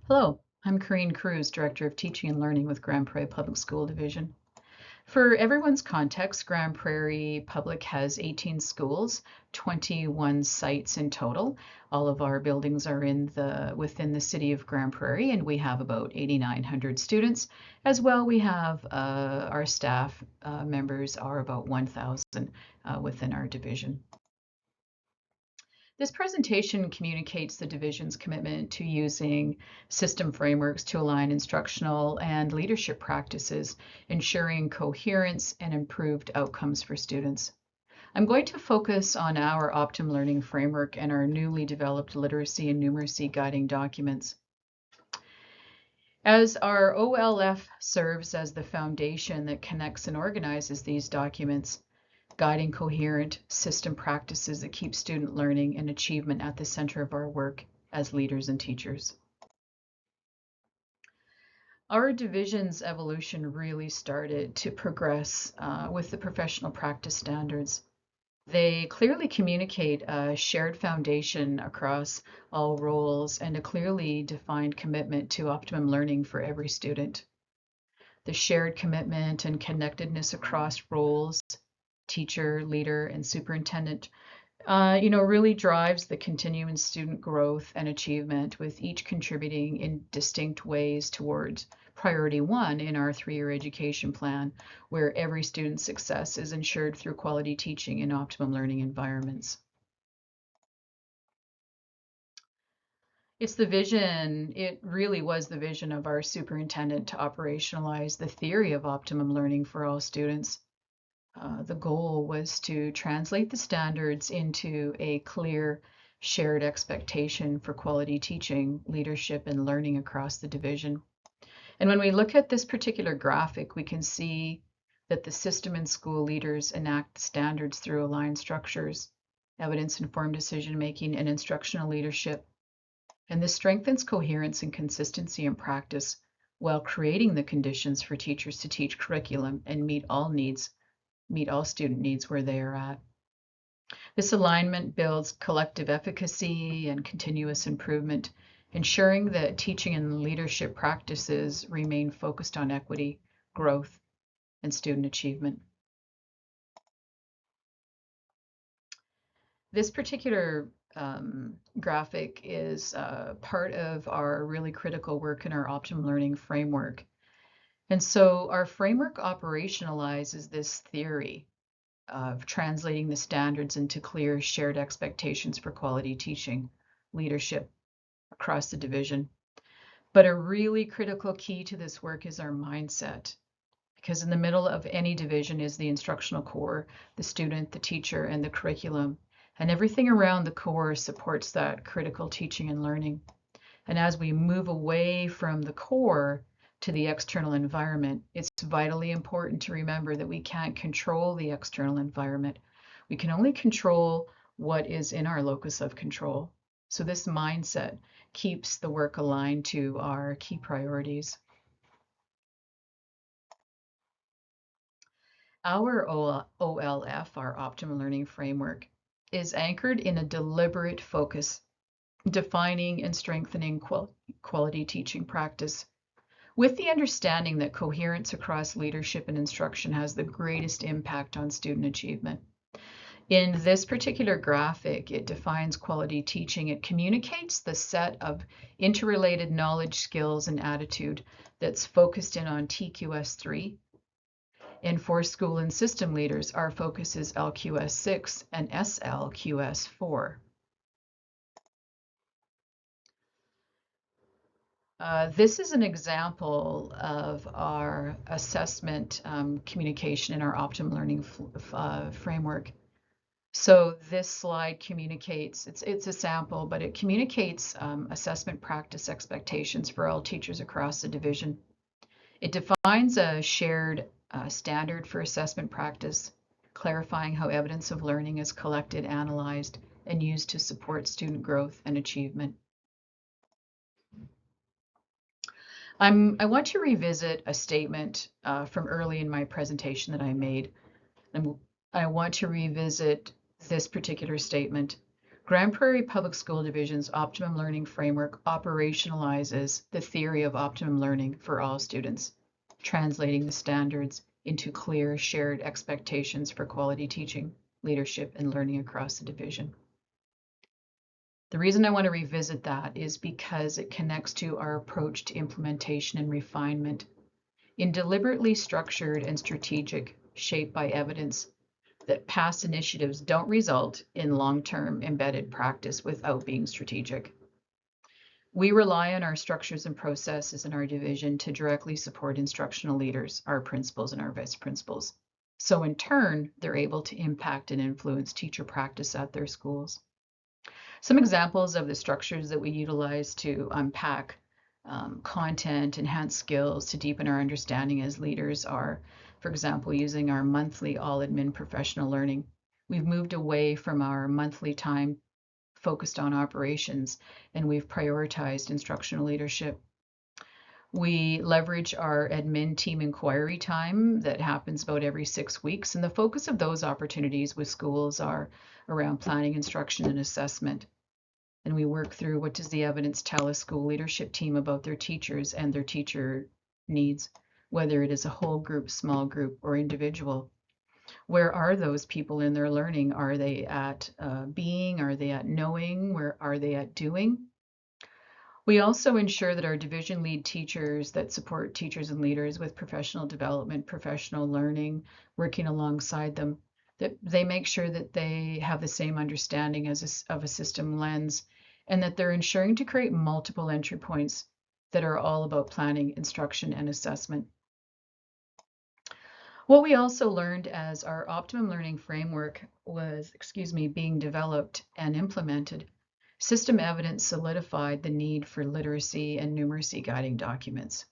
Hello, I'm Corrine Cruz, Director of Teaching and Learning with Grand Prairie Public School Division. For everyone's context, Grand Prairie Public has 18 schools, 21 sites in total. All of our buildings are within the city of Grand Prairie, and we have about 8,900 students. As well, we have our staff members are about 1,000 within our division. This presentation communicates the division's commitment to using system frameworks to align instructional and leadership practices, ensuring coherence and improved outcomes for students. I'm going to focus on our Optum Learning Framework and our newly developed literacy and numeracy guiding documents. As our OLF serves as the foundation that connects and organizes these documents, guiding coherent system practices that keep student learning and achievement at the center of our work as leaders and teachers. Our division's evolution really started to progress with the professional practice standards. They clearly communicate a shared foundation across all roles and a clearly defined commitment to optimum learning for every student. The shared commitment and connectedness across roles, teacher, leader, and superintendent, really drives the continuing student growth and achievement, with each contributing in distinct ways towards priority one in our 3-year education plan, where every student's success is ensured through quality teaching in optimum learning environments. It really was the vision of our superintendent to operationalize the theory of optimum learning for all students. The goal was to translate the standards into a clear, shared expectation for quality teaching, leadership, and learning across the division. And when we look at this particular graphic, we can see that the system and school leaders enact the standards through aligned structures, evidence-informed decision-making, and instructional leadership. And this strengthens coherence and consistency in practice while creating the conditions for teachers to teach curriculum and meet all student needs where they are at. This alignment builds collective efficacy and continuous improvement, ensuring that teaching and leadership practices remain focused on equity, growth, and student achievement. This particular graphic is part of our really critical work in our Optimum Learning Framework. And so our framework operationalizes this theory of translating the standards into clear shared expectations for quality teaching, leadership across the division. But a really critical key to this work is our mindset, because in the middle of any division is the instructional core, the student, the teacher, and the curriculum. And everything around the core supports that critical teaching and learning. And as we move away from the core to the external environment, it's vitally important to remember that we can't control the external environment. We can only control what is in our locus of control. So this mindset keeps the work aligned to our key priorities. Our OLF, our Optimal Learning Framework, is anchored in a deliberate focus, defining and strengthening quality teaching practice, with the understanding that coherence across leadership and instruction has the greatest impact on student achievement. In this particular graphic, it defines quality teaching. It communicates the set of interrelated knowledge, skills, and attitude that's focused in on TQS3. And for school and system leaders, our focus is LQS6 and SLQS4. This is an example of our assessment communication in our Optimum Learning Framework. So this slide communicates, it's a sample, but it communicates assessment practice expectations for all teachers across the division. It defines a shared standard for assessment practice, clarifying how evidence of learning is collected, analyzed, and used to support student growth and achievement. I want to revisit a statement from early in my presentation that I made. I want to revisit this particular statement. Grand Prairie Public School Division's Optimum Learning Framework operationalizes the theory of optimum learning for all students, translating the standards into clear shared expectations for quality teaching, leadership, and learning across the division. The reason I want to revisit that is because it connects to our approach to implementation and refinement. In deliberately structured and strategic, shaped by evidence, that past initiatives don't result in long-term embedded practice without being strategic. We rely on our structures and processes in our division to directly support instructional leaders, our principals and our vice principals. So in turn, they're able to impact and influence teacher practice at their schools. Some examples of the structures that we utilize to unpack content, enhance skills, to deepen our understanding as leaders are, for example, using our monthly all-admin professional learning. We've moved away from our monthly time focused on operations, and we've prioritized instructional leadership. We leverage our admin team inquiry time that happens about every 6 weeks, and the focus of those opportunities with schools are around planning, instruction, and assessment. And we work through, what does the evidence tell a school leadership team about their teachers and their teacher needs, whether it is a whole group, small group, or individual. Where are those people in their learning? Are they at being? Are they at knowing? Where are they at doing? We also ensure that our division lead teachers that support teachers and leaders with professional development, professional learning, working alongside them, that they make sure that they have the same understanding of a system lens, and that they're ensuring to create multiple entry points that are all about planning, instruction, and assessment. What we also learned as our optimum learning framework was, being developed and implemented, system evidence solidified the need for literacy and numeracy guiding documents.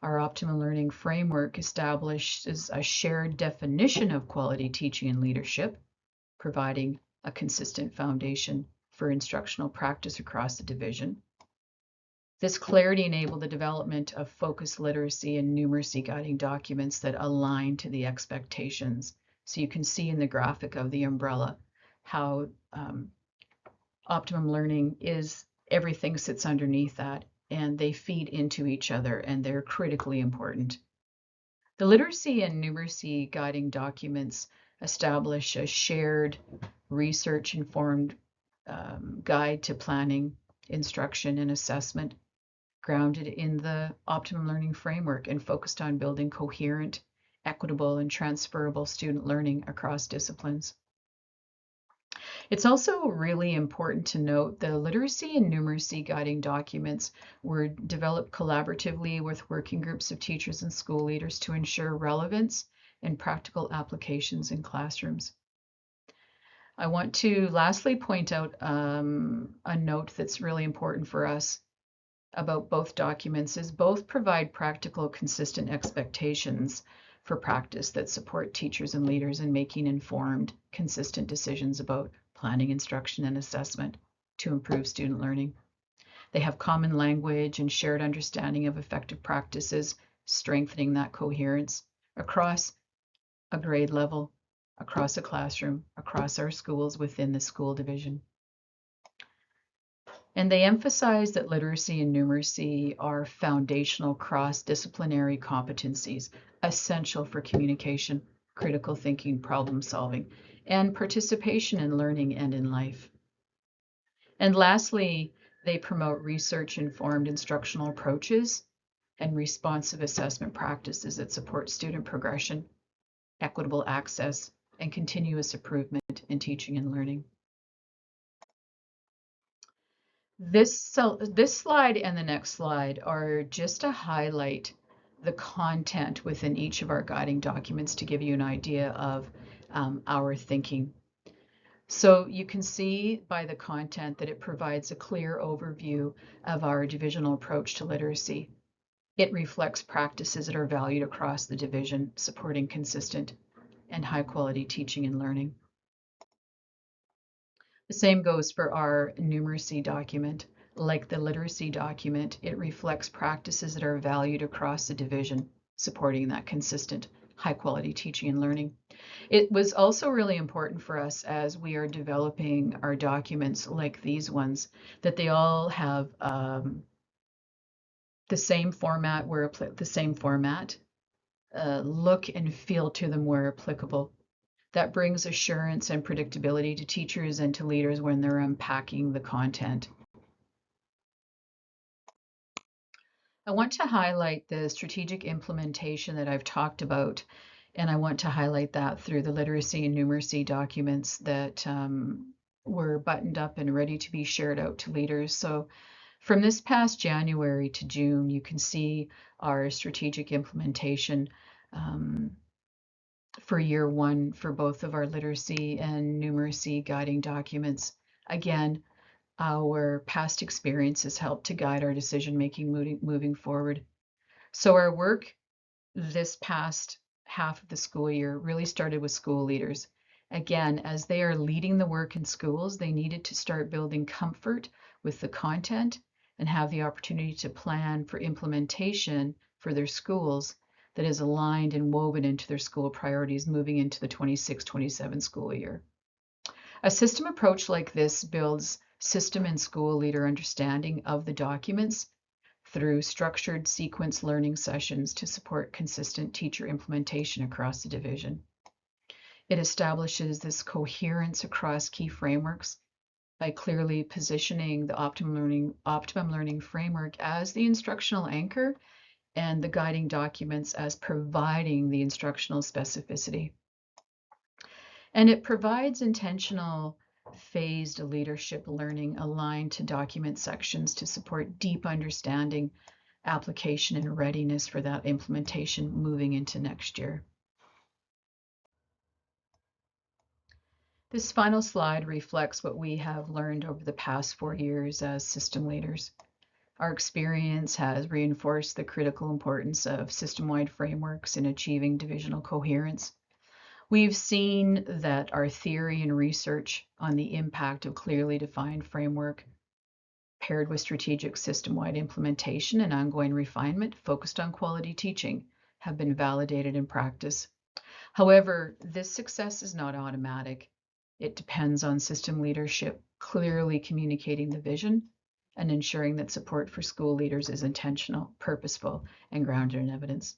Our optimum learning framework establishes a shared definition of quality teaching and leadership, providing a consistent foundation for instructional practice across the division. This clarity enabled the development of focused literacy and numeracy guiding documents that align to the expectations. So you can see in the graphic of the umbrella how optimum learning is, everything sits underneath that, and they feed into each other, and they're critically important. The literacy and numeracy guiding documents establish a shared research-informed guide to planning, instruction, and assessment, grounded in the optimum learning framework and focused on building coherent, equitable, and transferable student learning across disciplines. It's also really important to note the literacy and numeracy guiding documents were developed collaboratively with working groups of teachers and school leaders to ensure relevance and practical applications in classrooms. I want to lastly point out a note that's really important for us about both documents is both provide practical, consistent expectations for practice that support teachers and leaders in making informed, consistent decisions about planning, instruction, and assessment to improve student learning. They have common language and shared understanding of effective practices, strengthening that coherence across a grade level, across a classroom, across our schools within the school division. And they emphasize that literacy and numeracy are foundational cross-disciplinary competencies, essential for communication, critical thinking, problem solving, and participation in learning and in life. And lastly, they promote research-informed instructional approaches and responsive assessment practices that support student progression, equitable access, and continuous improvement in teaching and learning. This slide and the next slide are just to highlight the content within each of our guiding documents to give you an idea of our thinking. So you can see by the content that it provides a clear overview of our divisional approach to literacy. It reflects practices that are valued across the division, supporting consistent and high quality teaching and learning. The same goes for our numeracy document. Like the literacy document, it reflects practices that are valued across the division, supporting that consistent, high quality teaching and learning. It was also really important for us as we are developing our documents like these ones that they all have the same format look and feel to them where applicable. That brings assurance and predictability to teachers and to leaders when they're unpacking the content. I want to highlight the strategic implementation that I've talked about, and I want to highlight that through the literacy and numeracy documents that were buttoned up and ready to be shared out to leaders. So from this past January to June, you can see our strategic implementation for year one for both of our literacy and numeracy guiding documents. Again, our past experiences help to guide our decision making moving forward. So our work this past half of the school year really started with school leaders. Again, as they are leading the work in schools, they needed to start building comfort with the content and have the opportunity to plan for implementation for their schools that is aligned and woven into their school priorities moving into the 26-27 school year. A system approach like this builds system and school leader understanding of the documents through structured sequence learning sessions to support consistent teacher implementation across the division. It establishes this coherence across key frameworks by clearly positioning the optimum learning framework as the instructional anchor and the guiding documents as providing the instructional specificity. And it provides intentional phased leadership learning aligned to document sections to support deep understanding, application, and readiness for that implementation moving into next year. This final slide reflects what we have learned over the past 4 years as system leaders. Our experience has reinforced the critical importance of system-wide frameworks in achieving divisional coherence. We've seen that our theory and research on the impact of clearly defined framework paired with strategic system-wide implementation and ongoing refinement focused on quality teaching have been validated in practice. However, this success is not automatic. It depends on system leadership clearly communicating the vision and ensuring that support for school leaders is intentional, purposeful, and grounded in evidence.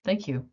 Thank you.